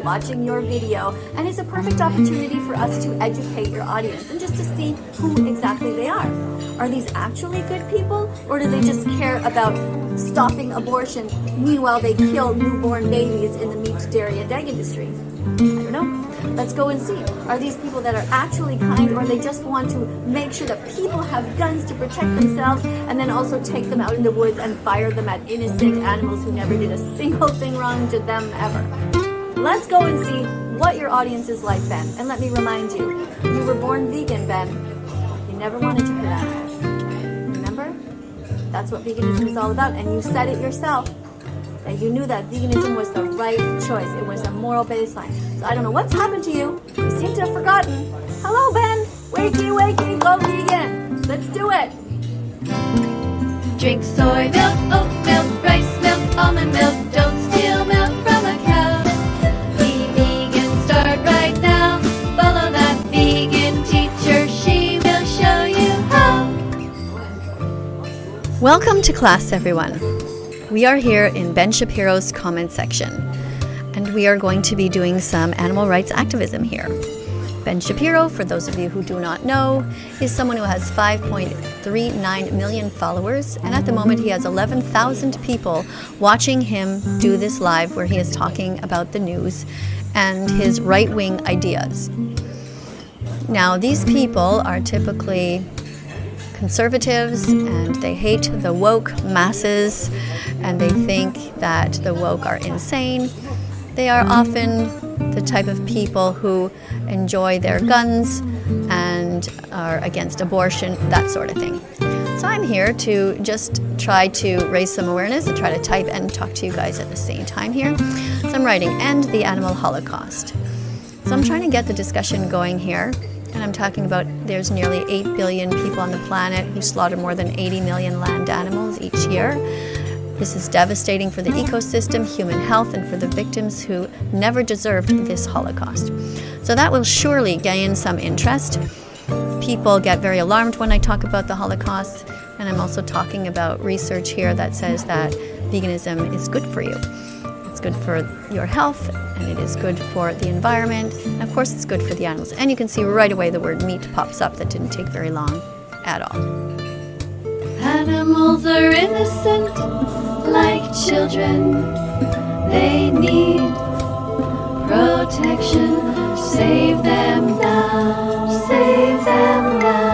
watching your video, and it's a perfect opportunity for us to educate your audience and just to see who exactly they are. Are these actually good people, or do they just care about stopping abortion? Meanwhile, they kill newborn babies in the meat, dairy, and egg industries. I don't know. Let's go and see. Are these people that are actually kind, or they just want to make sure that people have guns to protect themselves and then also take them out in the woods and fire them at innocent animals who never did a single thing wrong to them ever? Let's go and see what your audience is like, Ben. And let me remind you, you were born vegan, Ben. You never wanted to hurt animals. Remember? That's what veganism is all about, and you said it yourself. That you knew that veganism was the right choice. It was a moral baseline. So I don't know what's happened to you. You seem to have forgotten. Hello, Ben. Wakey, wakey, go vegan. Let's do it. Drink soy milk, oat milk, rice milk, almond milk. Don't steal milk from a cow. Be vegan, start right now. Follow that vegan teacher. She will show you how. Welcome to class, everyone. We are here in Ben Shapiro's comment section, and we are going to be doing some animal rights activism here. Ben Shapiro, for those of you who do not know, is someone who has 5.39 million followers, and at the moment he has 11,000 people watching him do this live where he is talking about the news and his right-wing ideas. Now, these people are typically conservatives, and they hate the woke masses, and they think that the woke are insane. They are often the type of people who enjoy their guns and are against abortion, that sort of thing. So I'm here to just try to raise some awareness and try to type and talk to you guys at the same time here. So I'm writing, End the Animal Holocaust. So I'm trying to get the discussion going here. And I'm talking about there's nearly 8 billion people on the planet who slaughter more than 80 million land animals each year. This is devastating for the ecosystem, human health, and for the victims who never deserved this Holocaust. So that will surely gain some interest. People get very alarmed when I talk about the Holocaust, and I'm also talking about research here that says that veganism is good for you. It's good for your health, and it is good for the environment, and of course it's good for the animals. And you can see right away the word meat pops up. That didn't take very long at all. Animals are innocent, like children. They need protection. Save them now, save them now.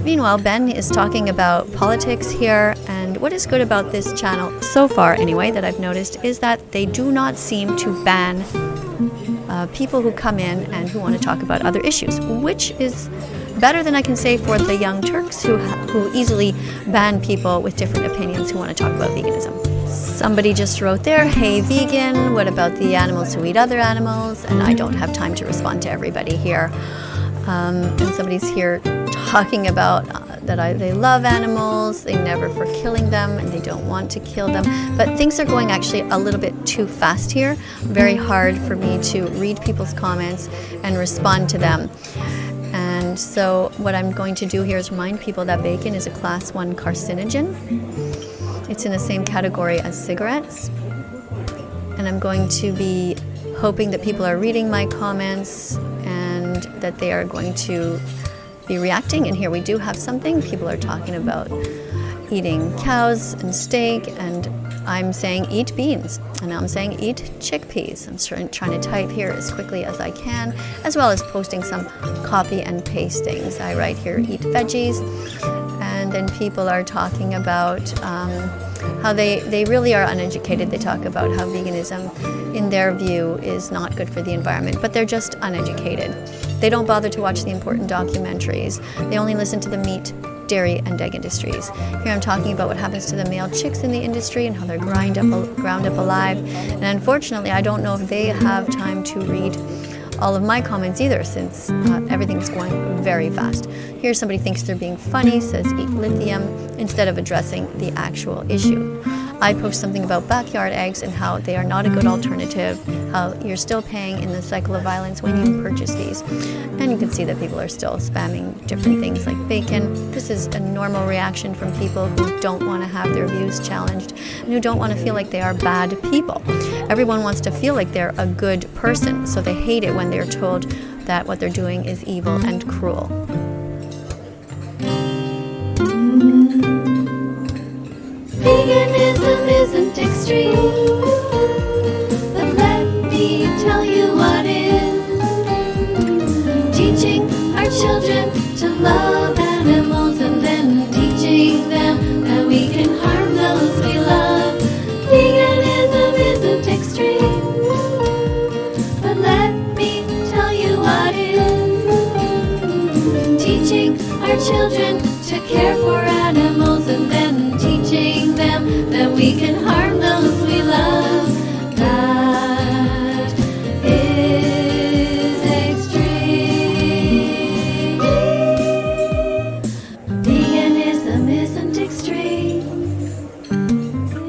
Meanwhile, Ben is talking about politics here, and what is good about this channel so far anyway that I've noticed is that they do not seem to ban people who come in and who want to talk about other issues, which is better than I can say for the Young Turks who easily ban people with different opinions who want to talk about veganism. Somebody just wrote there, hey vegan, what about the animals who eat other animals? And I don't have time to respond to everybody here. And somebody's here talking about that they love animals, they never for killing them, and they don't want to kill them. But things are going actually a little bit too fast here. Very hard for me to read people's comments and respond to them. And so what I'm going to do here is remind people that bacon is a class 1 carcinogen. It's in the same category as cigarettes. And I'm going to be hoping that people are reading my comments and that they are going to be reacting. And here we do have something. People are talking about eating cows and steak, and I'm saying eat beans, and I'm saying eat chickpeas. I'm trying to type here as quickly as I can, as well as posting some copy and pastings. I write here eat veggies, and then people are talking about how they really are uneducated. They talk about how veganism, in their view, is not good for the environment, but they're just uneducated. They don't bother to watch the important documentaries. They only listen to the meat, dairy, and egg industries. Here I'm talking about what happens to the male chicks in the industry and how they're ground up alive. And unfortunately, I don't know if they have time to read all of my comments either, since everything's going very fast. Here somebody thinks they're being funny, says eat lithium, instead of addressing the actual issue. I post something about backyard eggs and how they are not a good alternative, how you're still paying in the cycle of violence when you purchase these. And you can see that people are still spamming different things like bacon. This is a normal reaction from people who don't want to have their views challenged and who don't want to feel like they are bad people. Everyone wants to feel like they're a good person, so they hate it when they're told that what they're doing is evil and cruel. Veganism isn't extreme, but let me tell you what is. Teaching our children to love animals and then teaching them that we can harm those we love. Veganism isn't extreme, but let me tell you what is. Teaching our children to care for animals and then teaching them that we can harm those we love. That is extreme. Veganism isn't extreme.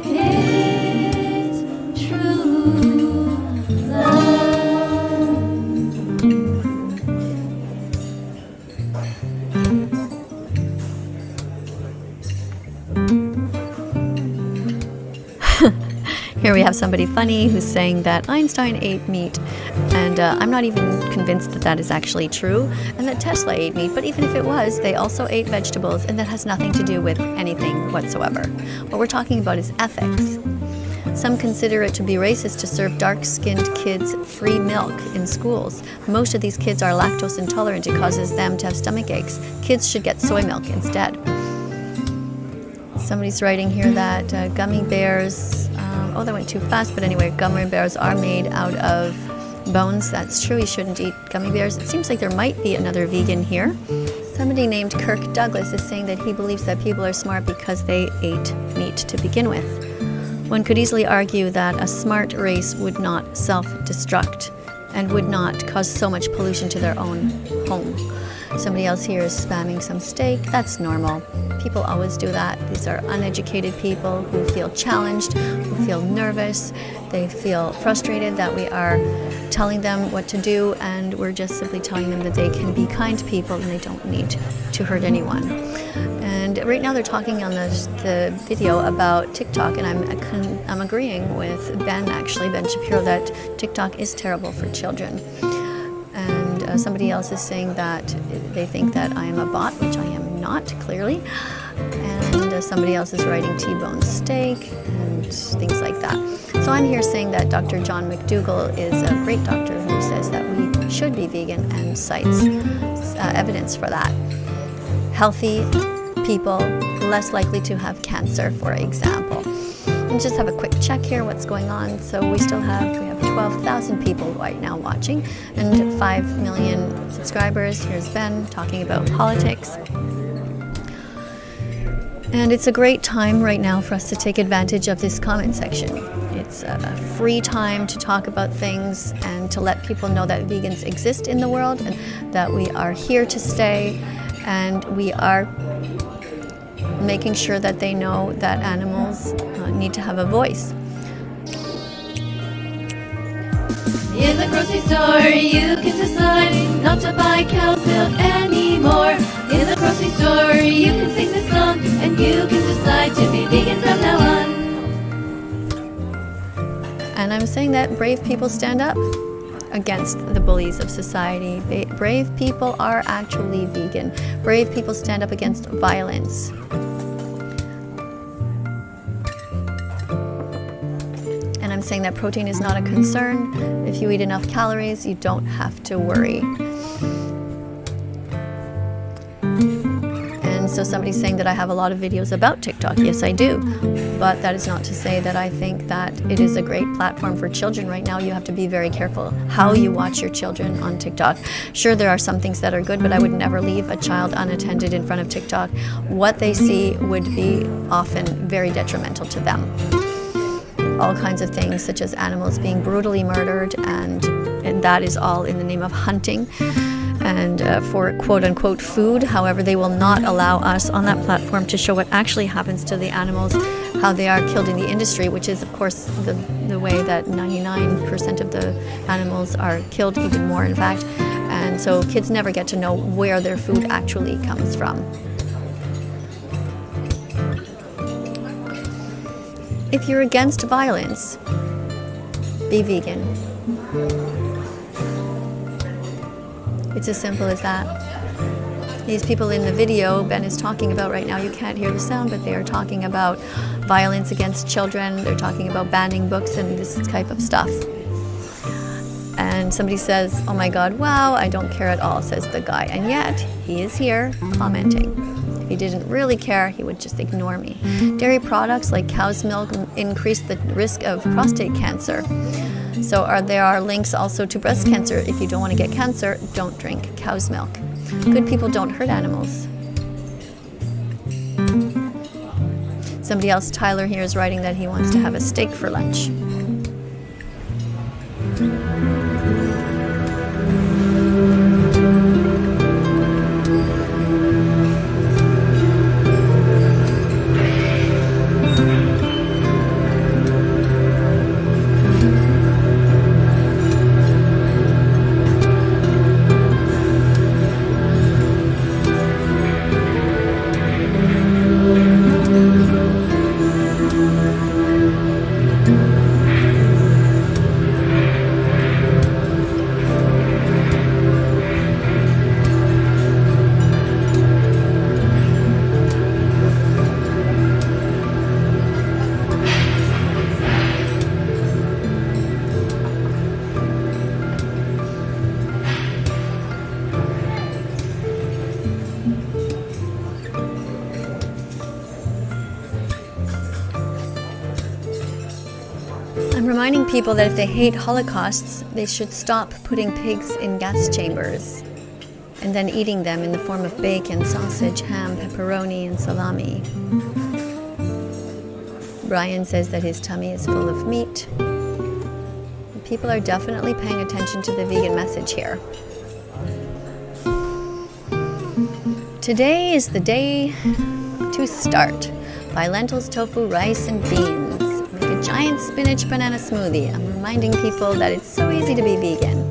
It's true love. Here we have somebody funny who's saying that Einstein ate meat, and I'm not even convinced that that is actually true, and that Tesla ate meat, but even if it was, they also ate vegetables, and that has nothing to do with anything whatsoever. What we're talking about is ethics. Some consider it to be racist to serve dark-skinned kids free milk in schools. Most of these kids are lactose intolerant. It causes them to have stomach aches. Kids should get soy milk instead. Somebody's writing here that gummy bears, that went too fast, but anyway, gummy bears are made out of bones. That's true, you shouldn't eat gummy bears. It seems like there might be another vegan here. Somebody named Kirk Douglas is saying that he believes that people are smart because they ate meat to begin with. One could easily argue that a smart race would not self-destruct and would not cause so much pollution to their own home. Somebody else here is spamming some steak. That's normal. People always do that. These are uneducated people who feel challenged, who feel nervous. They feel frustrated that we are telling them what to do, and we're just simply telling them that they can be kind people and they don't need to hurt anyone. And right now they're talking on the video about TikTok, and I'm agreeing with Ben Shapiro, that TikTok is terrible for children. And somebody else is saying that they think that I am a bot, which I am not, clearly. And somebody else is writing T-bone steak and things like that. So I'm here saying that Dr. John McDougall is a great doctor who says that we should be vegan and cites evidence for that. Healthy people, less likely to have cancer, for example. And just have a quick check here what's going on. So we have 12,000 people right now watching and 5 million subscribers. Here's Ben talking about politics. And it's a great time right now for us to take advantage of this comment section. It's a free time to talk about things and to let people know that vegans exist in the world and that we are here to stay, and we are making sure that they know that animals need to have a voice. In the grocery store, you can decide not to buy cow's milk anymore. In the grocery store, you can sing this song, and you can decide to be vegan from now on. And I'm saying that brave people stand up against the bullies of society. Brave people are actually vegan. Brave people stand up against violence. And I'm saying that protein is not a concern. If you eat enough calories, you don't have to worry. And so somebody's saying that I have a lot of videos about TikTok. Yes, I do. But that is not to say that I think that it is a great platform for children right now. You have to be very careful how you watch your children on TikTok. Sure, there are some things that are good, but I would never leave a child unattended in front of TikTok. What they see would be often very detrimental to them. All kinds of things, such as animals being brutally murdered, and that is all in the name of hunting. and for quote-unquote food. However, they will not allow us on that platform to show what actually happens to the animals, how they are killed in the industry, which is, of course, the way that 99% of the animals are killed, even more, in fact. And so kids never get to know where their food actually comes from. If you're against violence, be vegan. It's as simple as that. These people in the video Ben is talking about right now, you can't hear the sound, but they are talking about violence against children. They're talking about banning books and this type of stuff. And somebody says, oh my God, wow, I don't care at all, says the guy. And yet, he is here commenting. If he didn't really care, he would just ignore me. Dairy products like cow's milk increase the risk of prostate cancer. So there are links also to breast cancer. If you don't want to get cancer, don't drink cow's milk. Good people don't hurt animals. Somebody else, Tyler here, is writing that he wants to have a steak for lunch. I'm reminding people that if they hate holocausts, they should stop putting pigs in gas chambers and then eating them in the form of bacon, sausage, ham, pepperoni, and salami. Brian says that his tummy is full of meat. People are definitely paying attention to the vegan message here. Today is the day to start. Buy lentils, tofu, rice, and beans. Make a giant spinach banana smoothie. I'm reminding people that it's so easy to be vegan.